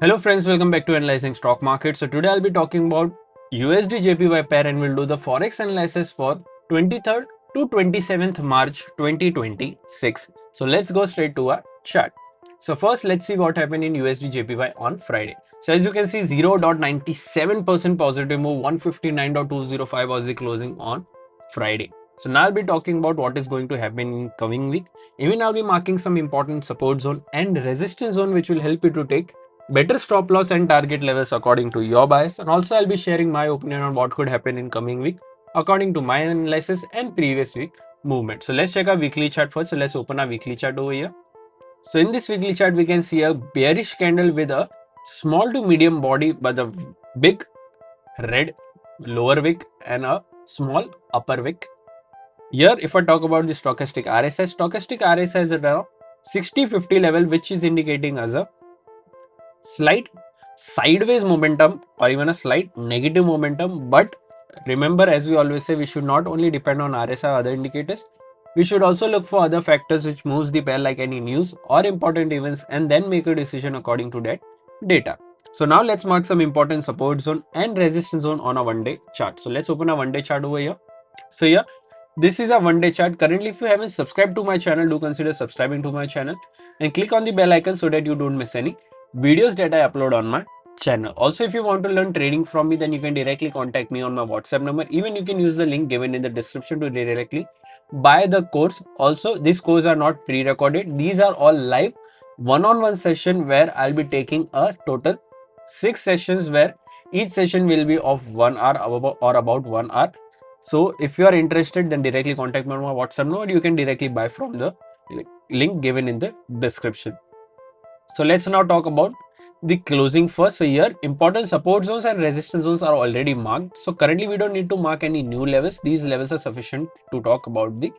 Hello friends, welcome back to Analyzing Stock Market. So today I'll be talking about USD JPY pair and we'll do the Forex analysis for 23rd to 27th March 2026. So let's go straight to our chart. So first let's see what happened in USD JPY on Friday. So as you can see 0.97% positive move, 159.205 was the closing on Friday. So now I'll be talking about what is going to happen in coming week. Even I'll be marking some important support zone and resistance zone which will help you to take better stop loss and target levels according to your bias, and also I'll be sharing my opinion on what could happen in coming week according to my analysis and previous week movement. So let's check our weekly chart first. So let's open our weekly chart over here. So in this weekly chart we can see a bearish candle with a small to medium body but a big red lower wick and a small upper wick. Here if I talk about the stochastic RSI is at around 60-50 level, which is indicating as a slight sideways momentum or even a slight negative momentum. But remember, as we always say, we should not only depend on RSI or other indicators, we should also look for other factors which moves the pair, like any news or important events, and then make a decision according to that data. So now let's mark some important support zone and resistance zone on a one-day chart. So let's open a one-day chart over here. So here, this is a one-day chart. Currently, if you haven't subscribed to my channel, do consider subscribing to my channel and click on the bell icon so that you don't miss any videos that I upload on my channel. Also, if you want to learn trading from me, then you can directly contact me on my WhatsApp number. Even you can use the link given in the description to directly buy the course. Also, these courses are not pre-recorded. These are all live one-on-one session where I'll be taking a total 6 sessions where each session will be of 1 hour or about 1 hour. So if you are interested, then directly contact me on my WhatsApp number, or you can directly buy from the link given in the description. So let's now talk about the closing first. So here important support zones and resistance zones are already marked. So currently we don't need to mark any new levels. These levels are sufficient to talk about the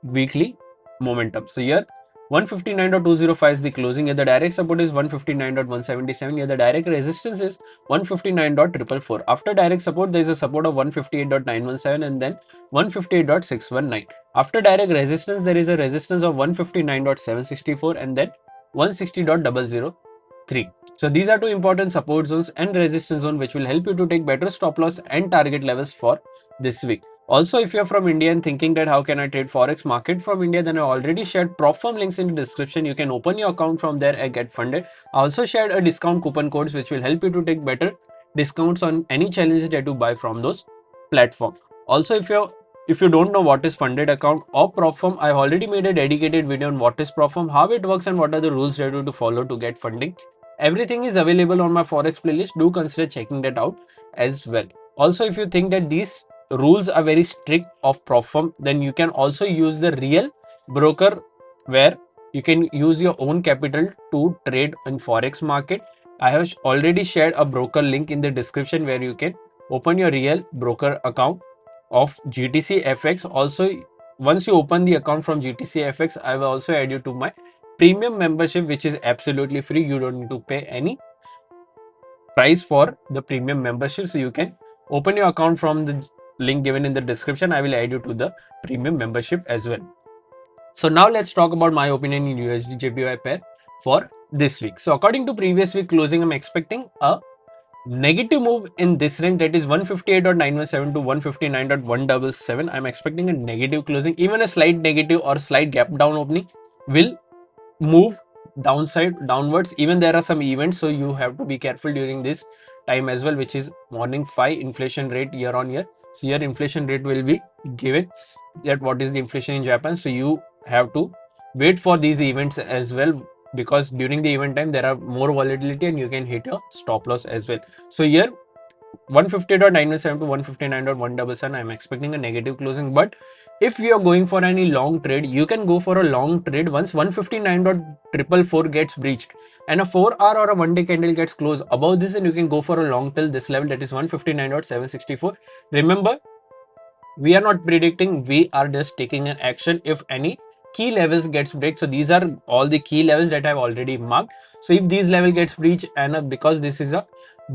weekly momentum. So here 159.205 is the closing. Here the direct support is 159.177. Here the direct resistance is 159.444. After direct support, there is a support of 158.917 and then 158.619. After direct resistance, there is a resistance of 159.764 and then 160.003. So these are two important support zones and resistance zone which will help you to take better stop loss and target levels for this week. Also, if you're from India and thinking that how can I trade Forex market from India, then I already shared prop firm links in the description. You can open your account from there and get funded. I also shared a discount coupon codes which will help you to take better discounts on any challenges that you buy from those platforms. Also, if you don't know what is funded account or prop firm, I already made a dedicated video on what is prop firm, how it works, and what are the rules that you have to follow to get funding. Everything is available on my Forex playlist. Do consider checking that out as well. Also, if you think that these rules are very strict of prop firm, then you can also use the real broker where you can use your own capital to trade in Forex market. I have already shared a broker link in the description where you can open your real broker account of GTC FX. Also, once you open the account from GTC FX, I will also add you to my premium membership, which is absolutely free. You don't need to pay any price for the premium membership. So you can open your account from the link given in the description. I will add you to the premium membership as well. So now let's talk about my opinion in USD JPY pair for this week. So according to previous week closing, I'm expecting a negative move in this range, that is 158.917 to 159.177. I'm expecting a negative closing. Even a slight negative or slight gap down opening will move downwards. Even there are some events, so you have to be careful during this time as well, which is morning 5 inflation rate year on year. So your inflation rate will be given that what is the inflation in Japan. So you have to wait for these events as well, because during the event time there are more volatility and you can hit a stop loss as well. So here 150.917 to 159.177, I'm expecting a negative closing. But if you are going for any long trade, you can go for a long trade once 159.444 gets breached and a 4 hour or a 1 day candle gets closed above this, and you can go for a long till this level, that is 159.764. Remember, we are not predicting, we are just taking an action if any key levels gets breached. So these are all the key levels that I've already marked. So if these level gets breached, and because this is a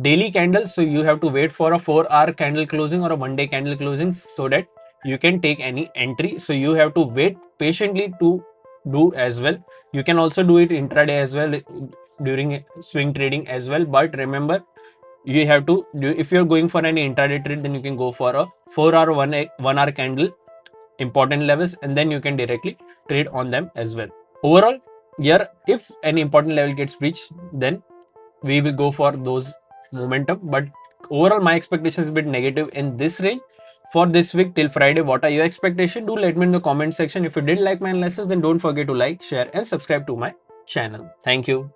daily candle, so you have to wait for a 4 hour candle closing or a 1 day candle closing so that you can take any entry. So you have to wait patiently to do as well. You can also do it intraday as well. during swing trading as well. But remember, you have to do, if you're going for any intraday trade, then you can go for a 4 hour 1 hour candle important levels, and then you can directly trade on them as well. Overall, here, if any important level gets breached, then we will go for those momentum. But overall, my expectation is a bit negative in this range for this week till Friday. What are your expectations? Do let me in the comment section. If you did like my analysis, then don't forget to like, share, and subscribe to my channel. Thank you.